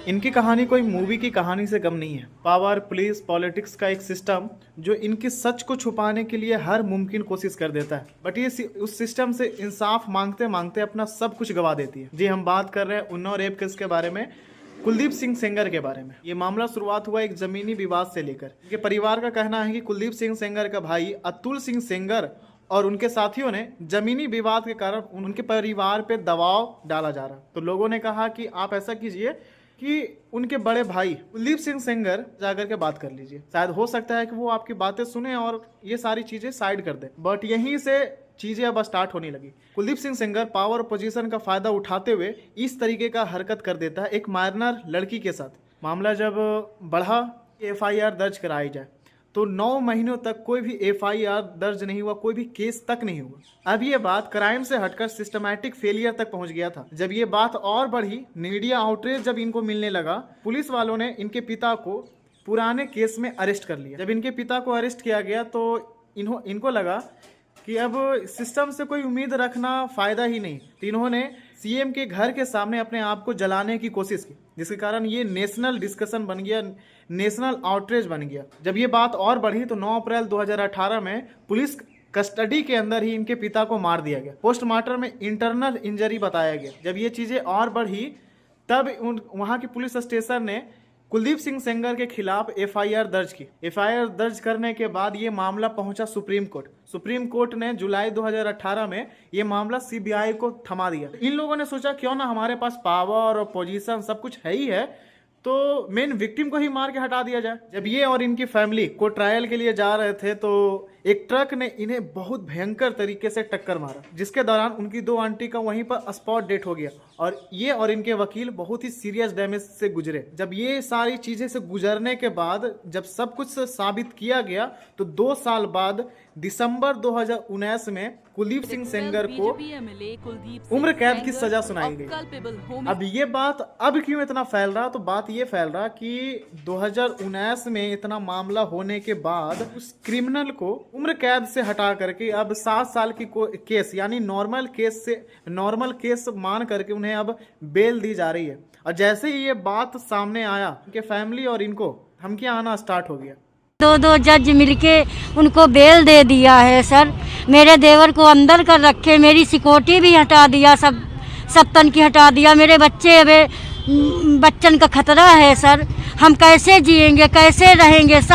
इनकी कहानी कोई मूवी की कहानी से कम नहीं है। पावर, पुलिस, पॉलिटिक्स का एक सिस्टम जो इनकी सच को छुपाने के लिए हर मुमकिन कोशिश कर देता है, बट ये उस सिस्टम से इंसाफ मांगते मांगते अपना सब कुछ गवा देती है। जी, हम बात कर रहे हैं उन्नाव रेप केस के बारे में, कुलदीप सिंह सेंगर के बारे में। ये मामला शुरुआत हुआ एक जमीनी विवाद से लेकर। इनके परिवार का कहना है कि कुलदीप सिंह सेंगर का भाई अतुल सिंह सेंगर और उनके साथियों ने जमीनी विवाद के कारण उनके परिवार पे दबाव डाला जा रहा। तो लोगों ने कहा कि आप ऐसा कीजिए कि उनके बड़े भाई कुलदीप सिंह सेंगर जाकर के बात कर लीजिए, शायद हो सकता है कि वो आपकी बातें सुने और ये सारी चीजें साइड कर दे। बट यहीं से चीजें अब स्टार्ट होने लगी। कुलदीप सिंह सेंगर पावर पोजीशन का फायदा उठाते हुए इस तरीके का हरकत कर देता है एक माइनर लड़की के साथ। मामला जब बढ़ा, FIR दर्ज कराई जाए, तो 9 महीनों तक कोई भी FIR दर्ज नहीं हुआ, कोई भी केस तक नहीं हुआ। अब ये बात क्राइम से हटकर सिस्टमैटिक फेलियर तक पहुंच गया था। जब ये बात और बढ़ी, मीडिया आउटरीच जब इनको मिलने लगा, पुलिस वालों ने इनके पिता को पुराने केस में अरेस्ट कर लिया। जब इनके पिता को अरेस्ट किया गया तो इनको लगा कि अब सिस्टम से कोई उम्मीद रखना फायदा ही नहीं। तो इन्होंने CM के घर के सामने अपने आप को जलाने की कोशिश की, जिसके कारण ये नेशनल डिस्कशन बन गया, नेशनल आउटरीच बन गया। जब ये बात और बढ़ी तो 9 अप्रैल 2018 में पुलिस कस्टडी के अंदर ही इनके पिता को मार दिया गया। पोस्टमार्टम में इंटरनल इंजरी बताया गया। जब ये चीजें और बढ़ी तब वहां की पुलिस स्टेशन ने कुलदीप सिंह सेंगर के खिलाफ FIR दर्ज की। FIR दर्ज करने के बाद ये मामला पहुंचा सुप्रीम कोर्ट। सुप्रीम कोर्ट ने जुलाई 2018 में ये मामला CBI को थमा दिया। इन लोगों ने सोचा क्यों ना, हमारे पास पावर और पोजीशन सब कुछ है ही है, तो मेन विक्टिम को ही मार के हटा दिया जाए। जब ये और इनकी फैमिली को ट्रायल के लिए जा रहे थे तो एक ट्रक ने इन्हें बहुत भयंकर तरीके से टक्कर मारा, जिसके दौरान उनकी 2 आंटी का वहीं पर स्पॉट डेथ हो गया और ये और इनके वकील बहुत ही सीरियस डैमेज से गुजरे। जब ये सारी चीजें से गुजरने के बाद जब सब कुछ साबित किया गया तो 2 साल बाद दिसंबर 2019 में कुलदीप सिंह सेंगर को उम्र कैद की सजा सुनाई गई। अब ये बात अब क्यों इतना फैल रहा, तो बात ये फैल रहा कि 2019 में इतना मामला होने के बाद उस क्रिमिनल को उम्र कैद से हटा करके अब 7 साल की केस यानी नॉर्मल केस मान करके उन्हें अब बेल दी जा रही है। और जैसे ही ये बात सामने आया, उनके फैमिली और इनको धमकी आना स्टार्ट हो गया। 2 जज मिलके उनको बेल दे दिया है सर। मेरे देवर को अंदर कर रखे, मेरी सिक्योरिटी भी हटा दिया, सब तन की हटा दिया। मेरे बच्चन का खतरा है सर। हम कैसे जिएंगे, कैसे रहेंगे सर।